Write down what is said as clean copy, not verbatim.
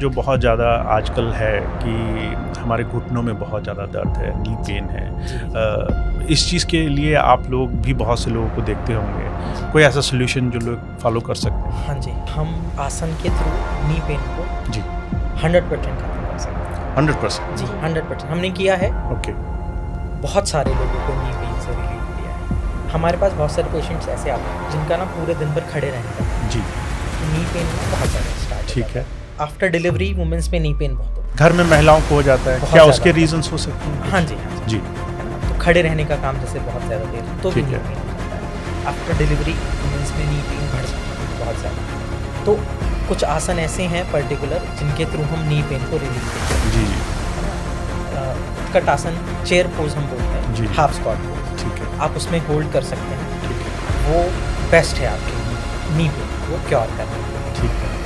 जो बहुत ज़्यादा आजकल है कि हमारे घुटनों में बहुत ज़्यादा दर्द है, नी पेन है। इस चीज़ के लिए आप लोग भी बहुत से लोगों को देखते होंगे, कोई ऐसा सोल्यूशन जो लोग फॉलो कर सकते हैं? हाँ जी, हम आसन के थ्रू नी पेन को जी 100% खत्म कर सकते हैं। 100%। जी 100% हमने किया है। ओके। बहुत सारे लोगों को नी पेन से रिलीफ दिया है। हमारे पास बहुत सारे पेशेंट्स ऐसे आते हैं जिनका ना पूरे दिन भर खड़े रहने का जी नी पेन बहुत ज़्यादा स्टार्ट ठीक है। आफ्टर डिलीवरी वुमेन्स में नी पेन बहुत होता घर में महिलाओं को हो जाता है, बहुत क्या ज़्यादा उसके होता है। रीजंस हो सकते हैं? है। हाँ जी, हाँ जी, जी है ना? तो खड़े रहने का काम जैसे बहुत ज़्यादा देर तो भी ठीक नी है। पेन हो जाता है। आफ्टर डिलीवरी वुमेन्स में नी पेन बढ़ सकता है बहुत ज़्यादा। तो कुछ आसन ऐसे हैं पर्टिकुलर जिनके थ्रू हम नी पेन को रिलीफ देते हैं। जी जी उत्कट आसन, चेयर पोज हम बोलते जी। हैं, हाफ स्क्वाट पोज, ठीक है आप उसमें होल्ड कर सकते हैं। ठीक है वो बेस्ट है आपके नी पेन को क्योर करने के लिए। ठीक है।